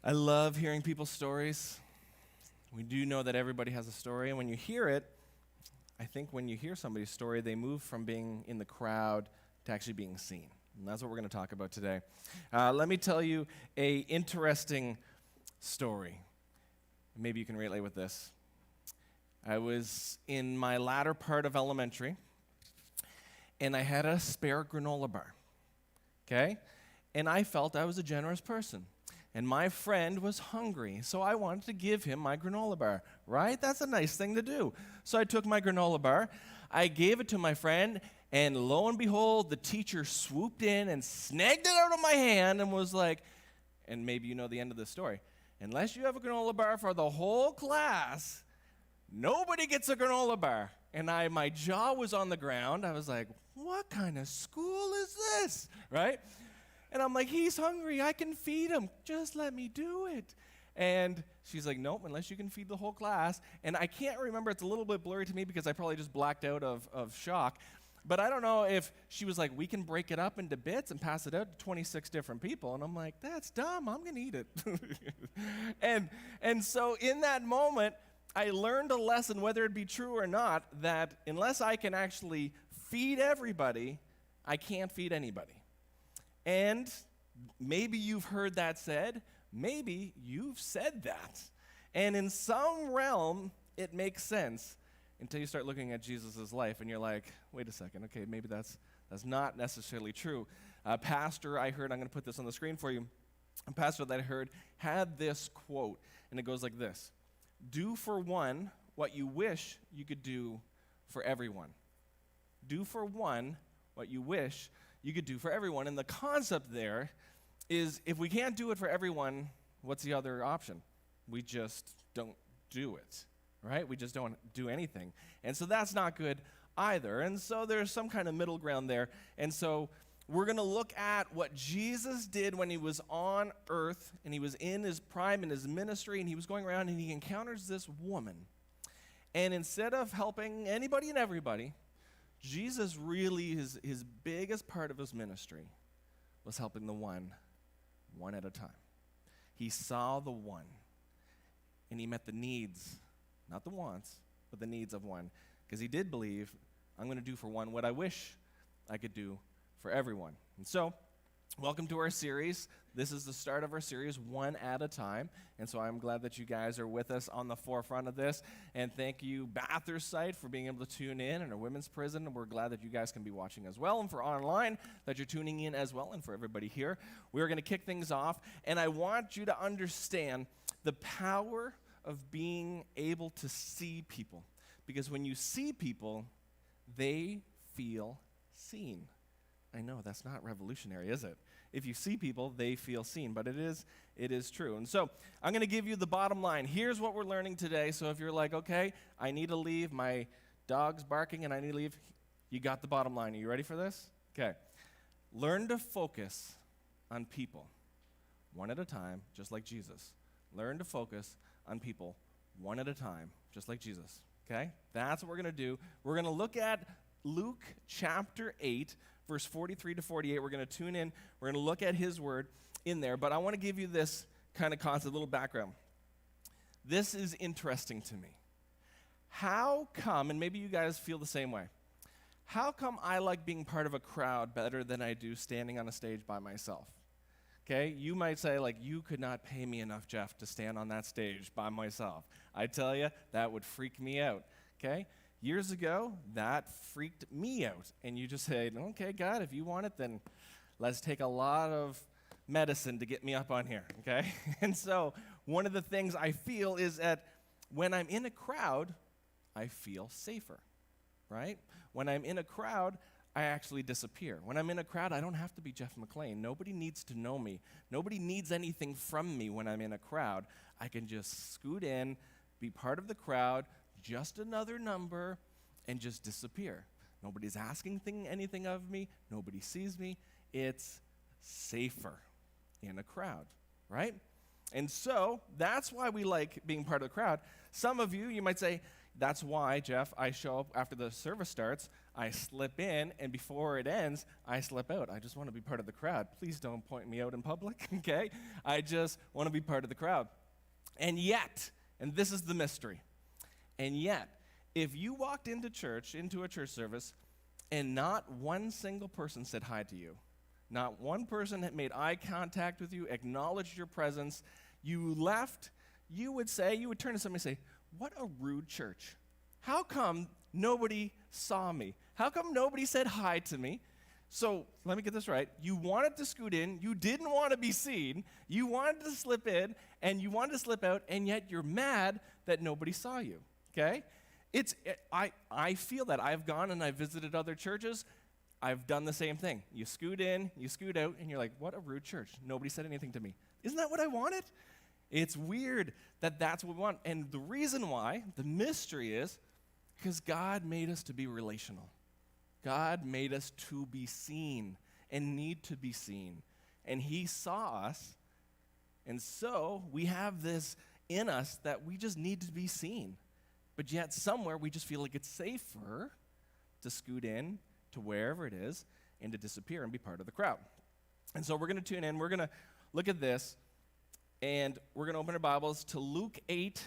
I love hearing people's stories. We do know that everybody has a story, and when you hear it, I think when you hear somebody's story, they move from being in the crowd to actually being seen. And that's what we're going to talk about today. Let me tell you a interesting story. Maybe you can relate with this. I was in my latter part of elementary, and I had a spare granola bar, okay? And I felt I was a generous person. And my friend was hungry, so I wanted to give him my granola bar, right? That's a nice thing to do. So I took my granola bar, I gave it to my friend, and lo and behold, the teacher swooped in and snagged it out of my hand and was like, and maybe you know the end of the story, unless you have a granola bar for the whole class, nobody gets a granola bar. And my jaw was on the ground. I was like, what kind of school is this, right? And I'm like, he's hungry, I can feed him, just let me do it. And she's like, nope, unless you can feed the whole class. And I can't remember, it's a little bit blurry to me because I probably just blacked out of shock. But I don't know if she was like, we can break it up into bits and pass it out to 26 different people. And I'm like, that's dumb, I'm gonna eat it. and so in that moment, I learned a lesson, whether it be true or not, that unless I can actually feed everybody, I can't feed anybody. And maybe you've heard that said, maybe you've said that. And in some realm, it makes sense until you start looking at Jesus' life and you're like, wait a second, okay, maybe that's not necessarily true. A pastor I heard, I'm going to put this on the screen for you, a pastor that I heard had this quote, and it goes like this: do for one what you wish you could do for everyone. Do for one what you wish you could do for everyone. And the concept there is, if we can't do it for everyone, what's the other option? We just don't do it, right? We just don't do anything. And so that's not good either. And so there's some kind of middle ground there. And so we're going to look at what Jesus did when he was on earth, and he was in his prime in his ministry, and he was going around and he encounters this woman. And instead of helping anybody and everybody, Jesus really, his biggest part of his ministry was helping the one at a time. He saw the one, and he met the needs, not the wants, but the needs of one. Because he did believe, I'm going to do for one what I wish I could do for everyone. And so, welcome to our series. This is the start of our series, One at a Time. And so I'm glad that you guys are with us on the forefront of this. And thank you, Bathurst site, for being able to tune in, and our women's prison. And we're glad that you guys can be watching as well. And for online, that you're tuning in as well. And for everybody here, we're going to kick things off. And I want you to understand the power of being able to see people. Because when you see people, they feel seen. I know, that's not revolutionary, is it? If you see people, they feel seen, but it is true. And so I'm going to give you the bottom line. Here's what we're learning today. So if you're like, okay, I need to leave, my dog's barking and I need to leave, you got the bottom line. Are you ready for this? Okay. Learn to focus on people one at a time, just like Jesus. Learn to focus on people one at a time, just like Jesus. Okay? That's what we're going to do. We're going to look at Luke chapter 8, verse 43 to 48. We're going to tune in. We're going to look at his word in there. But I want to give you this kind of concept, a little background. This is interesting to me. How come, and maybe you guys feel the same way, how come I like being part of a crowd better than I do standing on a stage by myself? Okay, you might say, like, you could not pay me enough, Jeff, to stand on that stage by myself. I tell you, that would freak me out, okay? Years ago, that freaked me out. And you just say, okay, God, if you want it, then let's take a lot of medicine to get me up on here, okay? And so one of the things I feel is that when I'm in a crowd, I feel safer, right? When I'm in a crowd, I actually disappear. When I'm in a crowd, I don't have to be Jeff McLean. Nobody needs to know me. Nobody needs anything from me when I'm in a crowd. I can just scoot in, be part of the crowd, just another number, and just disappear. Nobody's asking anything of me. Nobody sees me. It's safer in a crowd, right? And so that's why we like being part of the crowd. Some of you might say, that's why, Jeff, I show up after the service starts. I slip in, and before it ends, I slip out. I just want to be part of the crowd. Please don't point me out in public, okay? I just want to be part of the crowd. And yet, and this is the mystery, and yet, if you walked into a church service, and not one single person said hi to you, not one person had made eye contact with you, acknowledged your presence, you left, you would turn to somebody and say, what a rude church. How come nobody saw me? How come nobody said hi to me? So let me get this right. You wanted to scoot in, you didn't want to be seen, you wanted to slip in, and you wanted to slip out, and yet you're mad that nobody saw you, okay? I feel that. I've gone and I've visited other churches. I've done the same thing. You scoot in, you scoot out, and you're like, what a rude church. Nobody said anything to me. Isn't that what I wanted? It's weird that that's what we want. And the reason why, the mystery is, because God made us to be relational. God made us to be seen and need to be seen. And he saw us, and so we have this in us that we just need to be seen. But yet somewhere we just feel like it's safer to scoot in to wherever it is and to disappear and be part of the crowd. And so we're going to tune in. We're going to look at this, and we're going to open our Bibles to Luke 8,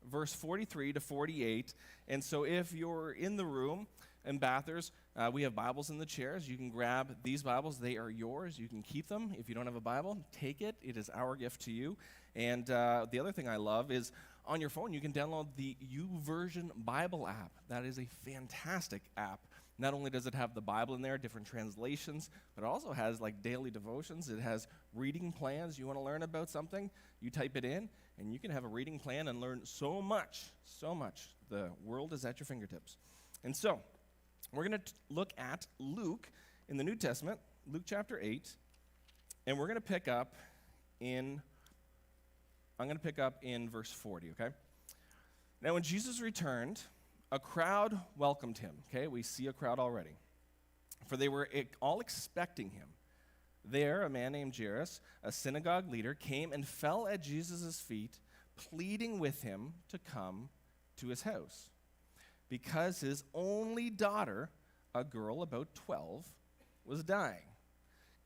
verse 43 to 48. And so if you're in the room in Bathurst, we have Bibles in the chairs. You can grab these Bibles. They are yours. You can keep them. If you don't have a Bible, take it. It is our gift to you. And the other thing I love is on your phone, you can download the YouVersion Bible app. That is a fantastic app. Not only does it have the Bible in there, different translations, but it also has like daily devotions. It has reading plans. You want to learn about something, you type it in, and you can have a reading plan and learn so much, so much. The world is at your fingertips. And so, we're going to look at Luke in the New Testament, Luke chapter 8, and we're going to pick up in verse 40, okay? Now, when Jesus returned, a crowd welcomed him, okay? We see a crowd already. For they were all expecting him. There, a man named Jairus, a synagogue leader, came and fell at Jesus' feet, pleading with him to come to his house, because his only daughter, a girl about 12, was dying.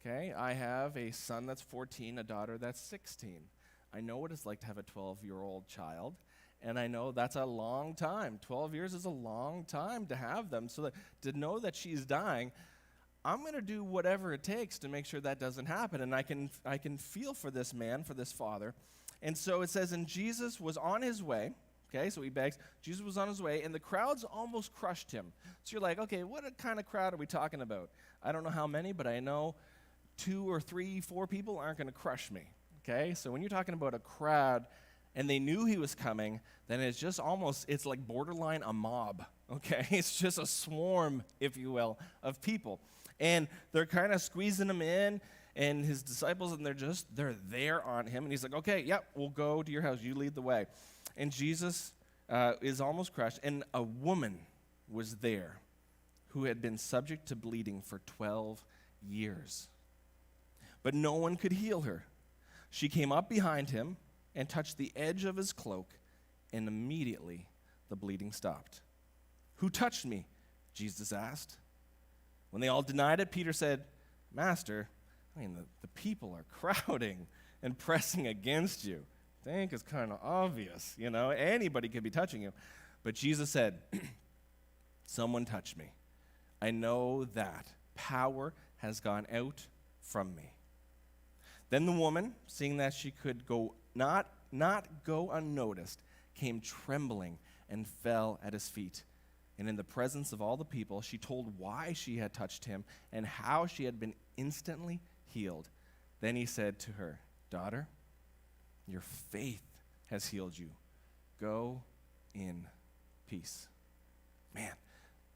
Okay, I have a son that's 14, a daughter that's 16. I know what it's like to have a 12-year-old child, and I know that's a long time. 12 years is a long time to have them. So to know that she's dying, I'm going to do whatever it takes to make sure that doesn't happen. And I can feel for this man, for this father. And so it says, and Jesus was on his way. Okay, so he begs. Jesus was on his way, and the crowds almost crushed him. So you're like, okay, what kind of crowd are we talking about? I don't know how many, but I know 2 or 3, 4 people aren't going to crush me. Okay, so when you're talking about a crowd, and they knew he was coming, then it's just almost, it's like borderline a mob. Okay, it's just a swarm, if you will, of people. And they're kind of squeezing him in, and his disciples, and they're there on him. And he's like, okay, yep, we'll go to your house. You lead the way. And Jesus is almost crushed, and a woman was there who had been subject to bleeding for 12 years. But no one could heal her. She came up behind him and touched the edge of his cloak, and immediately the bleeding stopped. Who touched me? Jesus asked. When they all denied it, Peter said, Master, the people are crowding and pressing against you. I think it's kind of obvious, anybody could be touching you. But Jesus said, someone touched me. I know that power has gone out from me. Then the woman, seeing that she could not go unnoticed, came trembling and fell at his feet. And in the presence of all the people, she told why she had touched him and how she had been instantly healed. Then he said to her, Daughter, your faith has healed you. Go in peace. Man,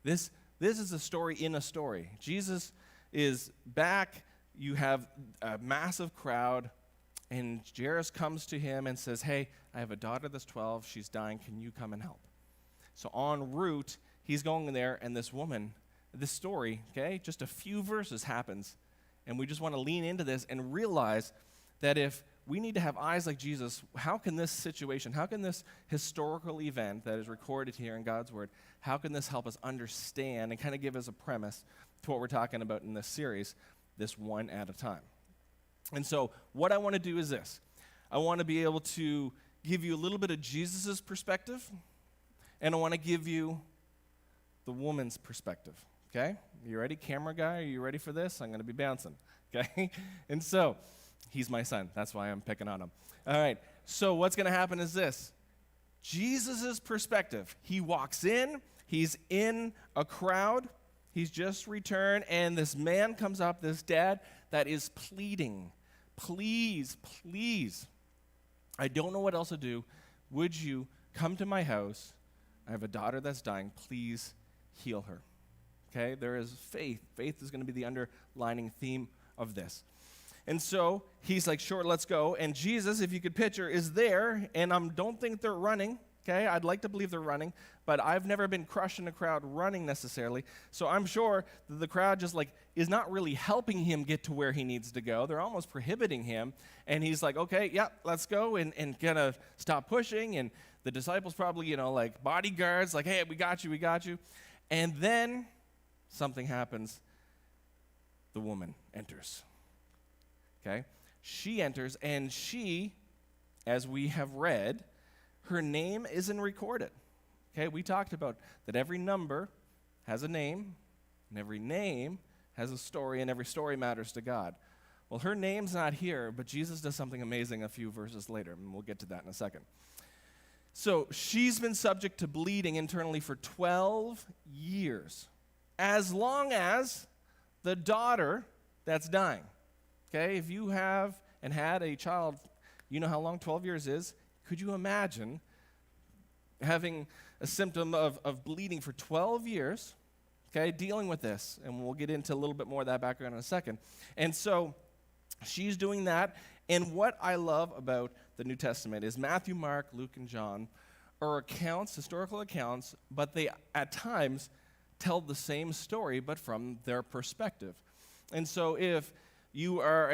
this is a story in a story. Jesus is back. You have a massive crowd, and Jairus comes to him and says, hey, I have a daughter that's 12. She's dying. Can you come and help? So en route, he's going there, and this woman, this story, okay, just a few verses happens, and we just want to lean into this and realize that if we need to have eyes like Jesus. How can this situation, how can this historical event that is recorded here in God's Word, how can this help us understand and kind of give us a premise to what we're talking about in this series, this one at a time? And so what I want to do is this. I want to be able to give you a little bit of Jesus' perspective, and I want to give you the woman's perspective, okay? You ready, camera guy? Are you ready for this? I'm going to be bouncing, okay? And so, he's my son. That's why I'm picking on him. All right, so what's going to happen is this. Jesus' perspective. He walks in. He's in a crowd. He's just returned, and this man comes up, this dad, that is pleading. Please, please, I don't know what else to do. Would you come to my house? I have a daughter that's dying. Please heal her. Okay, there is faith. Faith is going to be the underlining theme of this. And so he's like, sure, let's go. And Jesus, if you could picture, is there, and I don't think they're running. Okay, I'd like to believe they're running, but I've never been crushed in a crowd running necessarily. So I'm sure that the crowd just like is not really helping him get to where he needs to go. They're almost prohibiting him. And he's like, okay, yeah, let's go, and gonna stop pushing. And the disciples probably, like bodyguards, like, hey, we got you. And then something happens. The woman enters. Okay? She enters, and she, as we have read, her name isn't recorded. Okay, we talked about that every number has a name, and every name has a story, and every story matters to God. Well, her name's not here, but Jesus does something amazing a few verses later, and we'll get to that in a second. So she's been subject to bleeding internally for 12 years, as long as the daughter that's dying. Okay, if you have and had a child, you know how long 12 years is. Could you imagine having a symptom of bleeding for 12 years, okay, dealing with this? And we'll get into a little bit more of that background in a second. And so she's doing that. And what I love about the New Testament is Matthew, Mark, Luke, and John are accounts, historical accounts, but they at times tell the same story, but from their perspective. And so if you are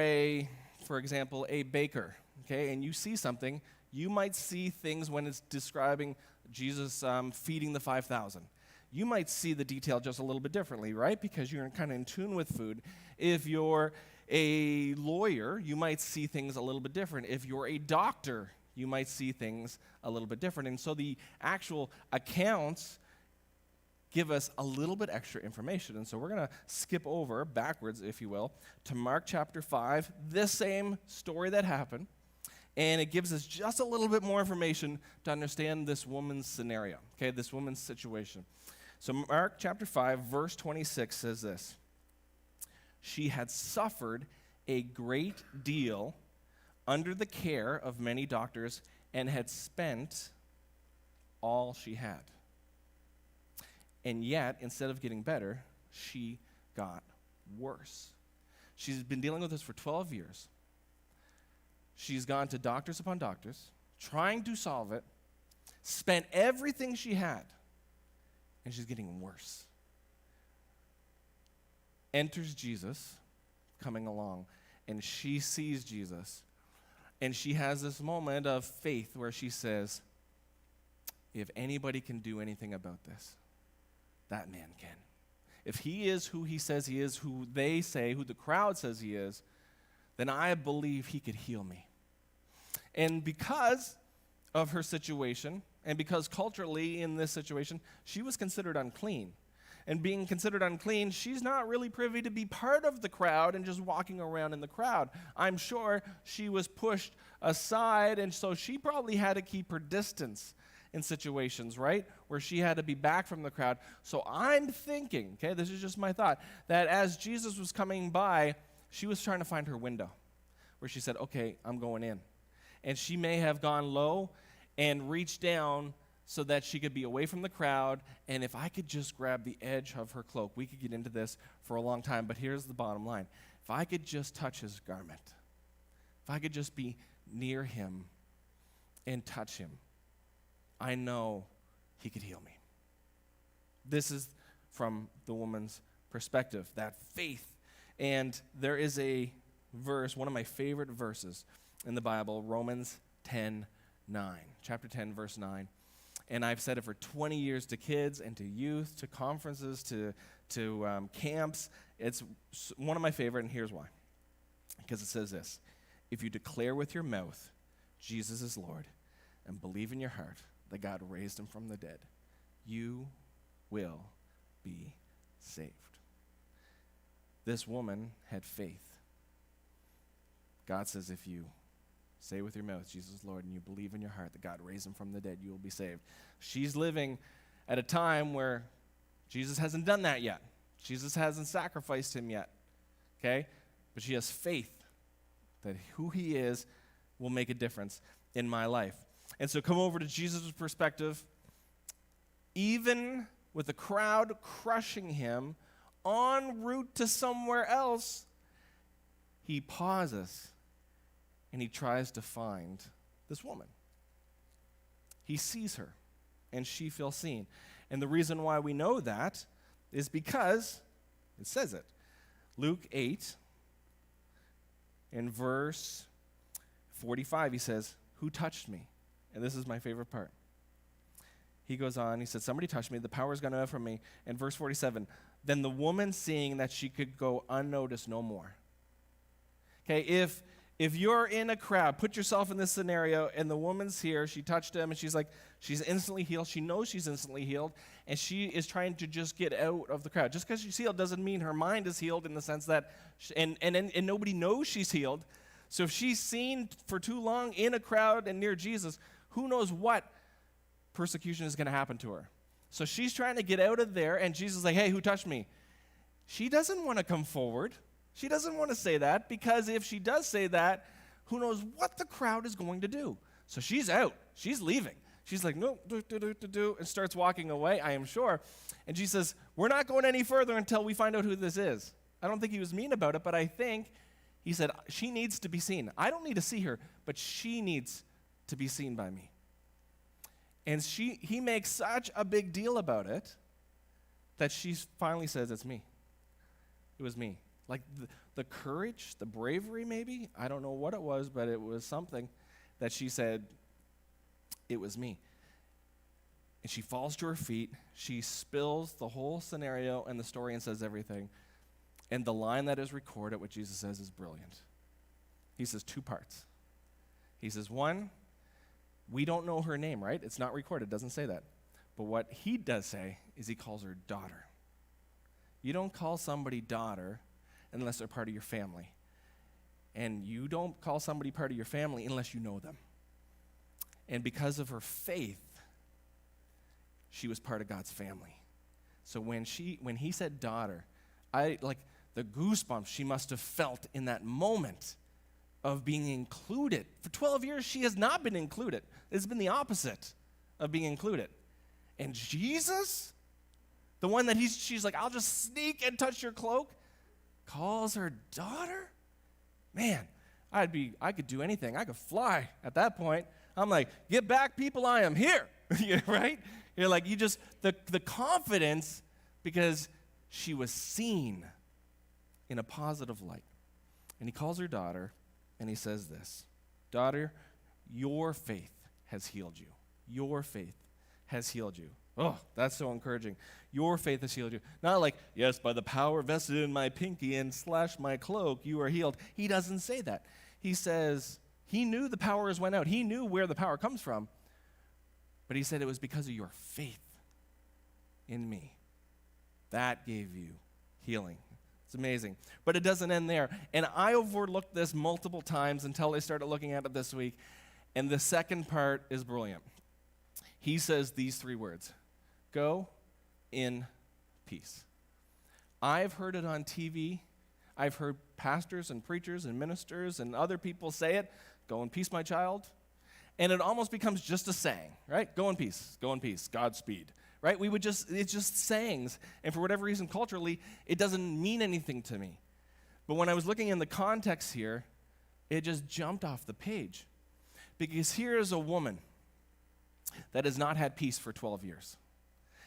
for example, a baker, okay, and you see something, you might see things when it's describing Jesus feeding the 5,000. You might see the detail just a little bit differently, right? Because you're kind of in tune with food. If you're a lawyer, you might see things a little bit different. If you're a doctor, you might see things a little bit different. And so the actual accounts give us a little bit extra information. And so we're going to skip over, backwards, if you will, to Mark chapter 5, this same story that happened. And it gives us just a little bit more information to understand this woman's scenario, okay, this woman's situation. So Mark chapter 5, verse 26 says this. She had suffered a great deal under the care of many doctors and had spent all she had. And yet, instead of getting better, she got worse. She's been dealing with this for 12 years. She's gone to doctors upon doctors, trying to solve it, spent everything she had, and she's getting worse. Enters Jesus coming along, and she sees Jesus, and she has this moment of faith where she says, if anybody can do anything about this, that man can. If he is who he says he is, who they say, who the crowd says he is, then I believe he could heal me. And because of her situation, and because culturally in this situation, she was considered unclean. And being considered unclean, she's not really privy to be part of the crowd and just walking around in the crowd. I'm sure she was pushed aside, and so she probably had to keep her distance in situations, right, where she had to be back from the crowd. So I'm thinking, okay, this is just my thought, that as Jesus was coming by, she was trying to find her window, where she said, okay, I'm going in. And she may have gone low and reached down so that she could be away from the crowd, and if I could just grab the edge of her cloak, we could get into this for a long time, but here's the bottom line. If I could just touch his garment, if I could just be near him and touch him, I know he could heal me. This is from the woman's perspective, that faith. And there is a verse, one of my favorite verses, in the Bible, Romans 10:9, chapter 10, verse 9. And I've said it for 20 years to kids and to youth, to conferences, to camps. It's one of my favorite, and here's why. Because it says this: if you declare with your mouth Jesus is Lord and believe in your heart that God raised him from the dead, you will be saved. This woman had faith. God says if you say with your mouth Jesus is Lord and you believe in your heart that God raised him from the dead, you will be saved. She's living at a time where Jesus hasn't done that yet. Jesus hasn't sacrificed him yet, okay? But she has faith that who he is will make a difference in my life. And so come over to Jesus' perspective. Even with the crowd crushing him en route to somewhere else, he pauses and he tries to find this woman. He sees her and she feels seen. And the reason why we know that is because it says it. Luke 8, in verse 45, he says, "Who touched me?" And this is my favorite part. He goes on, he said, "Somebody touched me, the power's gone out from me." And verse 47, "Then the woman, seeing that she could go unnoticed no more." Okay, if you're in a crowd, put yourself in this scenario, and the woman's here, she touched him, and she's instantly healed. She knows she's instantly healed, and she is trying to just get out of the crowd. Just because she's healed doesn't mean her mind is healed in the sense that, and nobody knows she's healed. So if she's seen for too long in a crowd and near Jesus, who knows what persecution is going to happen to her. So she's trying to get out of there, and Jesus is like, "Hey, who touched me?" She doesn't want to come forward. She doesn't want to say that, because if she does say that, who knows what the crowd is going to do. So she's out. She's leaving. She's like, "No, and starts walking away, I am sure. And Jesus says, "We're not going any further until we find out who this is." I don't think he was mean about it, but I think he said, she needs to be seen. I don't need to see her, but she needs to be seen by me. And he makes such a big deal about it that she finally says, "It's me. It was me." Like the courage, the bravery maybe, I don't know what it was, but it was something that she said, "It was me." And she falls to her feet. She spills the whole scenario and the story and says everything. And the line that is recorded, what Jesus says, is brilliant. He says two parts. He says, one, we don't know her name, right? It's not recorded. It doesn't say that. But what he does say is he calls her daughter. You don't call somebody daughter unless they're part of your family. And you don't call somebody part of your family unless you know them. And because of her faith, she was part of God's family. So when he said daughter, the goosebumps she must have felt in that moment of being included. For 12 years, she has not been included. It's been the opposite of being included. And Jesus, the one that she's like, "I'll just sneak and touch your cloak," calls her daughter? Man, I could do anything. I could fly at that point. I'm like, "Get back, people, I am here." Right? You're like, the confidence, because she was seen in a positive light. And he calls her daughter, and he says this: "Daughter, your faith has healed you. Your faith has healed you." Oh, that's so encouraging. Your faith has healed you. Not like, "Yes, by the power vested in my pinky and / my cloak, you are healed." He doesn't say that. He says he knew the powers went out. He knew where the power comes from. But he said it was because of your faith in me. That gave you healing. It's amazing. But it doesn't end there. And I overlooked this multiple times until I started looking at it this week. And the second part is brilliant. He says these three words: "Go in peace." I've heard it on TV. I've heard pastors and preachers and ministers and other people say it: "Go in peace, my child." And it almost becomes just a saying, right? "Go in peace, Godspeed." Right? It's just sayings. And for whatever reason, culturally, it doesn't mean anything to me. But when I was looking in the context here, it just jumped off the page. Because here is a woman that has not had peace for 12 years.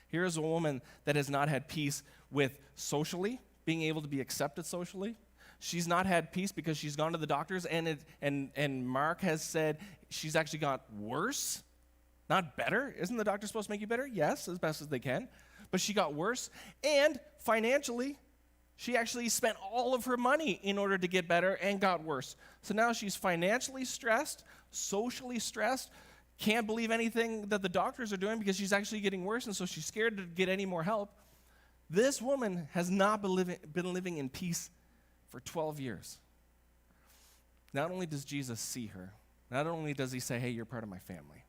Here is a woman that has not had peace with socially, being able to be accepted socially. She's not had peace because she's gone to the doctors, and Mark has said she's actually got worse, not better. Isn't the doctor supposed to make you better? Yes, as best as they can. But she got worse. And financially, she actually spent all of her money in order to get better and got worse. So now she's financially stressed, socially stressed, can't believe anything that the doctors are doing because she's actually getting worse, and so she's scared to get any more help. This woman has not been living in peace for 12 years. Not only does Jesus see her, not only does he say, hey, you're part of my family,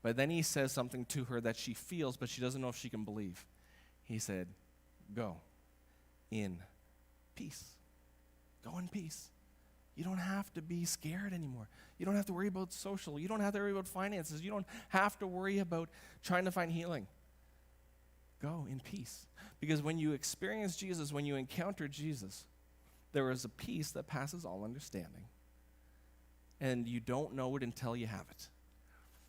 but then he says something to her that she feels, but she doesn't know if she can believe. He said, go in peace. Go in peace. You don't have to be scared anymore. You don't have to worry about social. You don't have to worry about finances. You don't have to worry about trying to find healing. Go in peace. Because when you experience Jesus, when you encounter Jesus, there is a peace that passes all understanding. And you don't know it until you have it.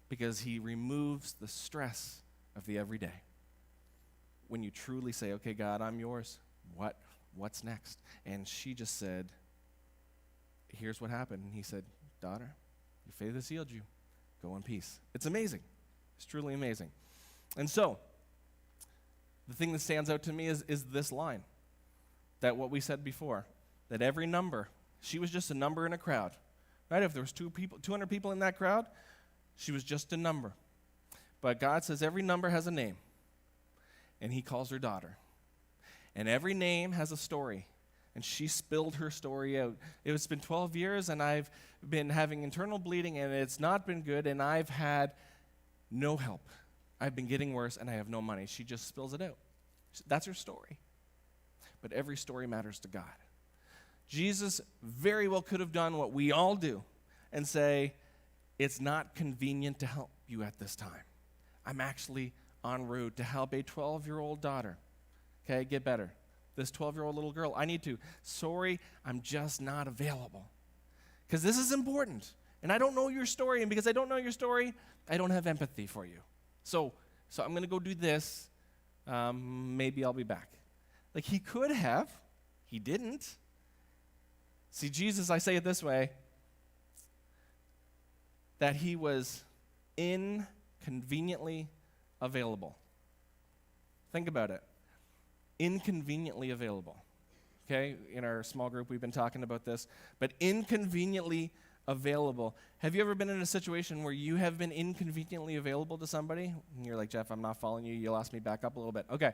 Because he removes the stress of the everyday. When you truly say, okay, God, I'm yours. What's next? And she just said, here's what happened. And he said, daughter, your faith has healed you. Go in peace. It's amazing. It's truly amazing. And so, the thing that stands out to me is this line, that what we said before, that every number, she was just a number in a crowd, right? If there was 200 people in that crowd, she was just a number. But God says every number has a name, and he calls her daughter. And every name has a story, and she spilled her story out. It's been 12 years, and I've been having internal bleeding, and it's not been good, and I've had no help. I've been getting worse, and I have no money. She just spills it out. That's her story. But every story matters to God. Jesus very well could have done what we all do and say, it's not convenient to help you at this time. I'm actually en route to help a 12-year-old daughter, okay, get better. This 12-year-old little girl, I need to. Sorry, I'm just not available. Because this is important. And I don't know your story, and because I don't know your story, I don't have empathy for you. So I'm going to go do this. Maybe I'll be back. Like he could have. He didn't. See, Jesus, I say it this way, that he was inconveniently available. Think about it. Inconveniently available. Okay? In our small group, we've been talking about this. But inconveniently available. Have you ever been in a situation where you have been inconveniently available to somebody? And you're like, Jeff, I'm not following you. You'll ask me back up a little bit. Okay,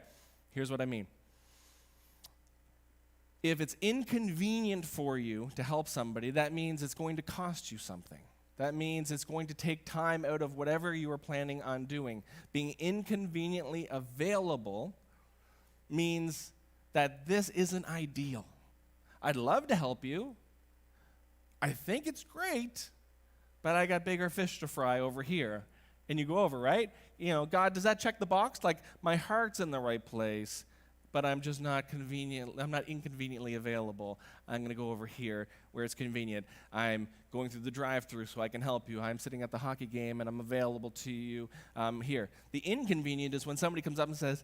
here's what I mean. If it's inconvenient for you to help somebody, that means it's going to cost you something. That means it's going to take time out of whatever you were planning on doing. Being inconveniently available means that this isn't ideal. I'd love to help you. I think it's great, but I got bigger fish to fry over here. And you go over, right? You know, God, does that check the box? Like, my heart's in the right place, but I'm just not inconveniently available. I'm going to go over here where it's convenient. I'm going through the drive-thru so I can help you. I'm sitting at the hockey game and I'm available to you here. The inconvenient is when somebody comes up and says,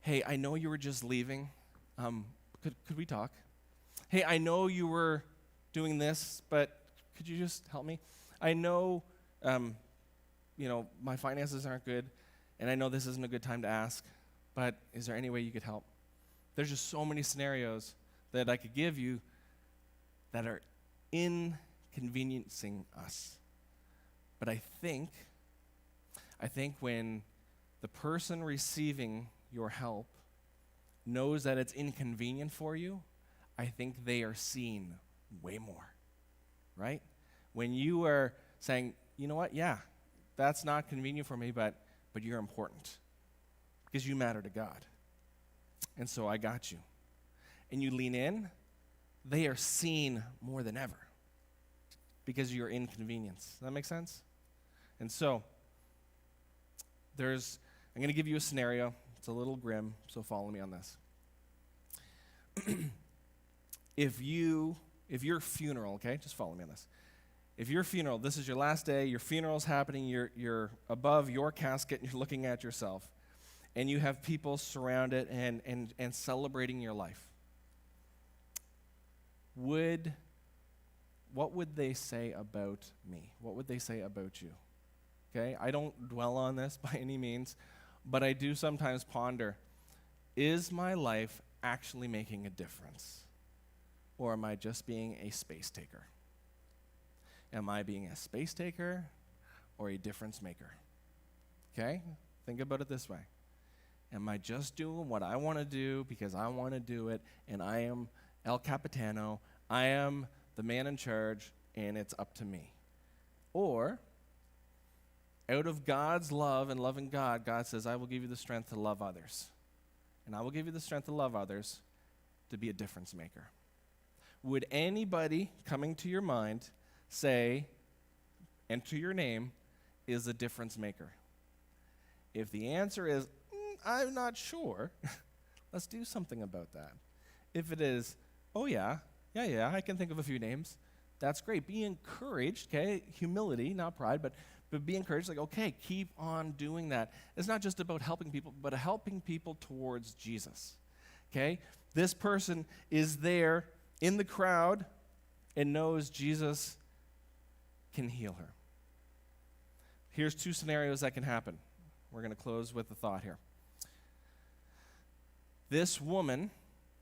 hey, I know you were just leaving. Could we talk? Hey, I know you were doing this, but could you just help me? I know, my finances aren't good, and I know this isn't a good time to ask, but is there any way you could help? There's just so many scenarios that I could give you that are inconveniencing us. But I think when the person receiving your help knows that it's inconvenient for you, I think they are seen way more, right? When you are saying, you know what, yeah, that's not convenient for me, but you're important because you matter to God. And so I got you. And you lean in, they are seen more than ever because of your inconvenience. Does that make sense? And so I'm going to give you a scenario. It's a little grim, so follow me on this. If your funeral, okay, just follow me on this. If your funeral, this is your last day, your funeral's happening, you're above your casket and you're looking at yourself, and you have people surround it and celebrating your life. what would they say about me? What would they say about you? Okay, I don't dwell on this by any means, but I do sometimes ponder, is my life actually making a difference? Or am I just being a space taker? Am I being a space taker or a difference maker? Okay, think about it this way. Am I just doing what I want to do because I want to do it, and I am El Capitano, I am the man in charge, and it's up to me? Or, out of God's love and loving God, God says, I will give you the strength to love others. And I will give you the strength to love others to be a difference maker. Would anybody coming to your mind say, enter your name, is a difference maker? If the answer is, I'm not sure, let's do something about that. If it is, oh yeah, I can think of a few names, that's great. Be encouraged, okay? Humility, not pride, but be encouraged, like, okay, keep on doing that. It's not just about helping people, but helping people towards Jesus, okay? This person is there in the crowd and knows Jesus can heal her. Here's two scenarios that can happen. We're going to close with a thought here. This woman,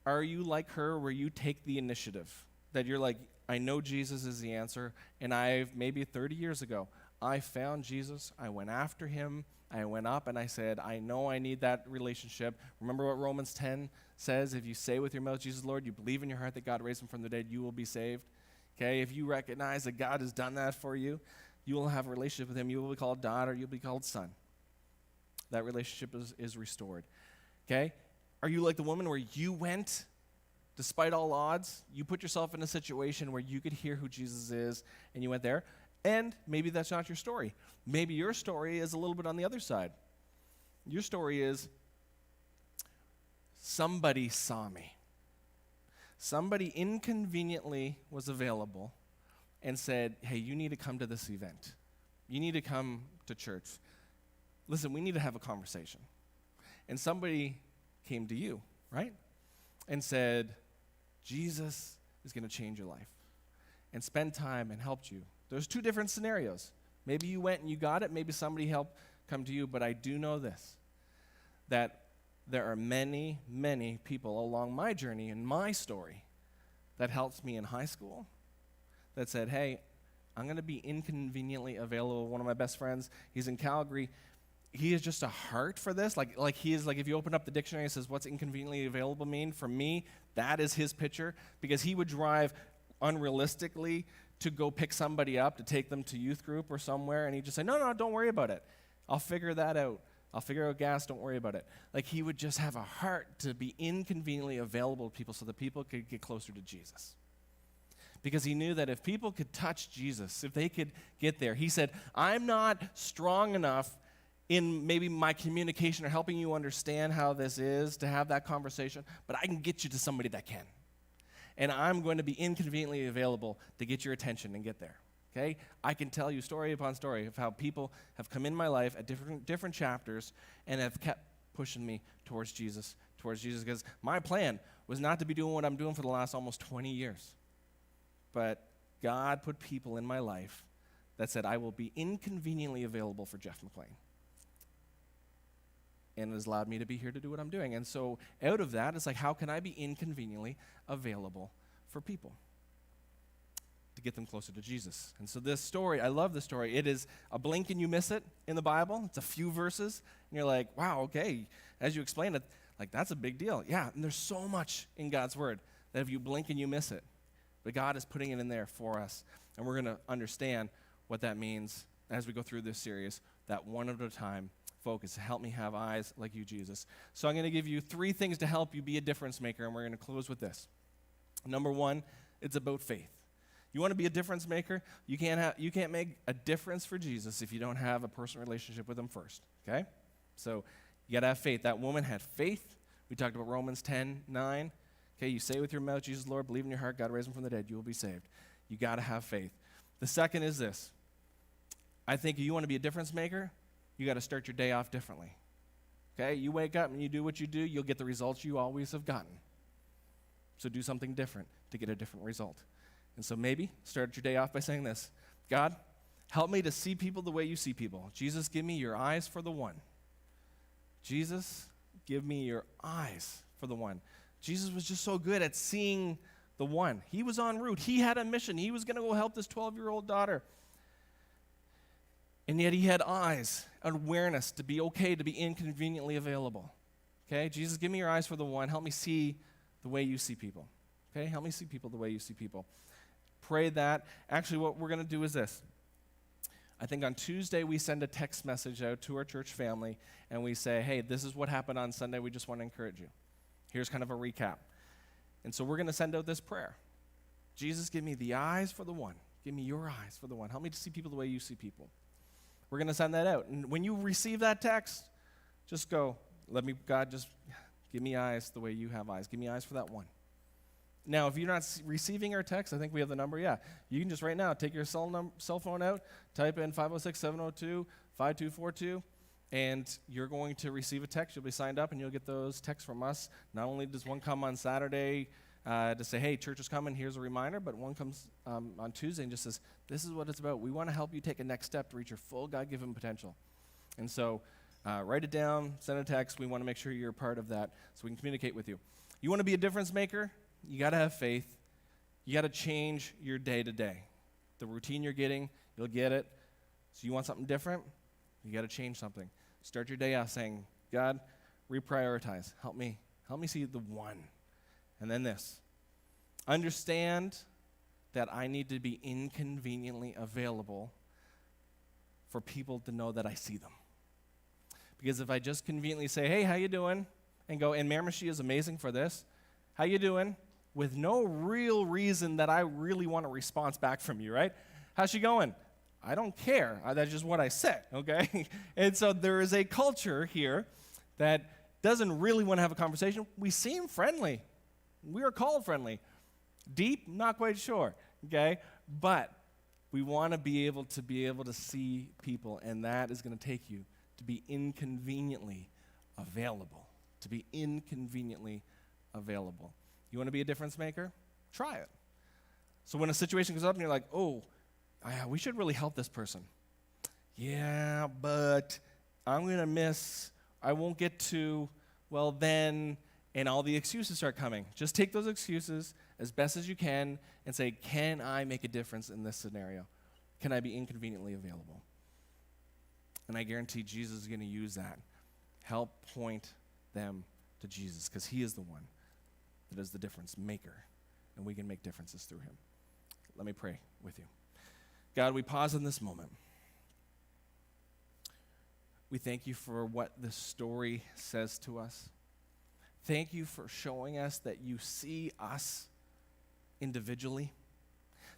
are you like her where you take the initiative? That you're like, I know Jesus is the answer, and maybe 30 years ago, I found Jesus, I went after him, I went up and I said, I know I need that relationship. Remember what Romans 10 says? If you say with your mouth, Jesus Lord, you believe in your heart that God raised him from the dead, you will be saved. Okay, if you recognize that God has done that for you, you will have a relationship with him. You will be called daughter, you'll be called son. That relationship is restored. Okay? Are you like the woman where you went, despite all odds, you put yourself in a situation where you could hear who Jesus is, and you went there? And maybe that's not your story. Maybe your story is a little bit on the other side. Your story is, somebody saw me. Somebody inconveniently was available and said, hey, you need to come to this event. You need to come to church. Listen, we need to have a conversation. And somebody came to you, right? And said, Jesus is going to change your life. And spend time and helped you. There's two different scenarios. Maybe you went and you got it. Maybe somebody helped come to you. But I do know this, that there are many, many people along my journey and my story that helped me in high school that said, hey, I'm going to be inconveniently available. One of my best friends, he's in Calgary. He has just a heart for this. Like he is like, if you open up the dictionary, it says, what's inconveniently available mean? For me, that is his picture, because he would drive unrealistically to go pick somebody up to take them to youth group or somewhere, and he'd just say, no, don't worry about it. I'll figure that out. I'll figure out gas, don't worry about it. Like, he would just have a heart to be inconveniently available to people so that people could get closer to Jesus. Because he knew that if people could touch Jesus, if they could get there, he said, I'm not strong enough in maybe my communication or helping you understand how this is to have that conversation, but I can get you to somebody that can. And I'm going to be inconveniently available to get your attention and get there. Okay? I can tell you story upon story of how people have come in my life at different chapters and have kept pushing me towards Jesus, because my plan was not to be doing what I'm doing for the last almost 20 years. But God put people in my life that said, I will be inconveniently available for Jeff McLean. And it has allowed me to be here to do what I'm doing. And so out of that, it's like, how can I be inconveniently available for people to get them closer to Jesus? And so this story, I love this story. It is a blink and you miss it in the Bible. It's a few verses. And you're like, wow, okay. As you explain it, like, that's a big deal. Yeah, and there's so much in God's word that if you blink and you miss it. But God is putting it in there for us. And we're going to understand what that means as we go through this series, that one at a time focus. Help me have eyes like you, Jesus. So I'm going to give you 3 things to help you be a difference maker, and we're going to close with this. Number 1, it's about faith. You want to be a difference maker? You can't make a difference for Jesus if you don't have a personal relationship with him first, okay? So you got to have faith. That woman had faith. We talked about Romans 10:9. Okay, you say with your mouth, Jesus Lord, believe in your heart, God raised him from the dead, you will be saved. You got to have faith. The second is this. I think if you want to be a difference maker, you got to start your day off differently. Okay, you wake up and you do what you do, you'll get the results you always have gotten. So do something different. to get a different result. And so maybe start your day off by saying this: God, help me to see people the way you see people. Jesus, give me your eyes for the one. Jesus, give me your eyes for the one. Jesus was just so good at seeing the one. He was en route. He had a mission. He was going to go help this 12-year-old daughter. And yet he had eyes, awareness to be okay, to be inconveniently available. Okay, Jesus, give me your eyes for the one. Help me see the way you see people. Okay, help me see people the way you see people. Pray that. Actually, what we're going to do is this. I think on Tuesday we send a text message out to our church family and we say, hey, this is what happened on Sunday. We just want to encourage you. Here's kind of a recap. And so we're going to send out this prayer. Jesus, give me the eyes for the one. Give me your eyes for the one. Help me to see people the way you see people. We're going to send that out. And when you receive that text, just go, God, just give me eyes the way you have eyes. Give me eyes for that one. Now, if you're not receiving our text, I think we have the number. Yeah, you can just right now take your cell phone out, type in 506-702-5242, and you're going to receive a text. You'll be signed up, and you'll get those texts from us. Not only does one come on Saturday to say, hey, church is coming, here's a reminder, but one comes on Tuesday and just says, this is what it's about. We want to help you take a next step to reach your full God-given potential. And so write it down, send a text. We want to make sure you're a part of that so we can communicate with you. You want to be a difference maker? You got to have faith. You got to change your day to day. The routine you're getting, you'll get it. So you want something different? You got to change something. Start your day off saying, God, reprioritize. Help me see the one. And then this. Understand that I need to be inconveniently available for people to know that I see them. Because if I just conveniently say, hey, how you doing? And go, and Miramichi is amazing for this. How you doing? With no real reason that I really want a response back from you, right? How's she going? I don't care. That's just what I said, okay? And so there is a culture here that doesn't really want to have a conversation. We seem friendly. We are called friendly. Deep, not quite sure, okay? But we want to be able to see people, and that is going to take you to be inconveniently available. To be inconveniently available. You want to be a difference maker? Try it. So when a situation comes up and you're like, oh, we should really help this person. Yeah, but I'm going to miss, I won't get to, well then, and all the excuses start coming. Just take those excuses as best as you can and say, can I make a difference in this scenario? Can I be inconveniently available? And I guarantee Jesus is going to use that. Help point them to Jesus, because he is the one that is the difference maker, and we can make differences through him. Let me pray with you. God, we pause in this moment. We thank you for what this story says to us. Thank you for showing us that you see us individually,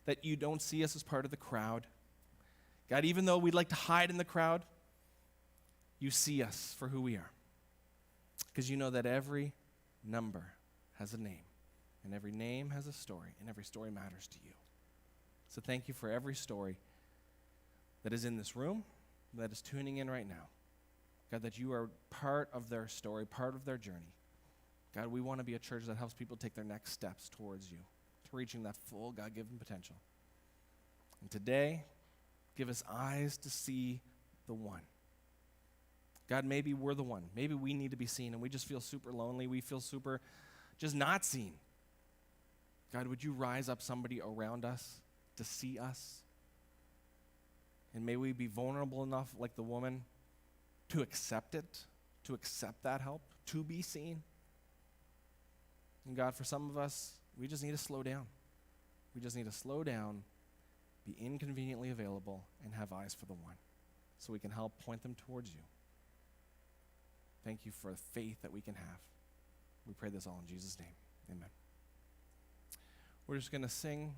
that you don't see us as part of the crowd. God, even though we'd like to hide in the crowd, you see us for who we are. Because you know that every number has a name, and every name has a story, and every story matters to you. So thank you for every story that is in this room, that is tuning in right now. God, that you are part of their story, part of their journey. God, we want to be a church that helps people take their next steps towards you, to reaching that full God-given potential. And today, give us eyes to see the one. God, maybe we're the one. Maybe we need to be seen, and we just feel super lonely. We feel super just not seen. God, would you rise up somebody around us to see us? And may we be vulnerable enough, like the woman, to accept it, to accept that help, to be seen. And God, for some of us, we just need to slow down. We just need to slow down, be inconveniently available, and have eyes for the one, so we can help point them towards you. Thank you for the faith that we can have. We pray this all in Jesus' name. Amen. We're just going to sing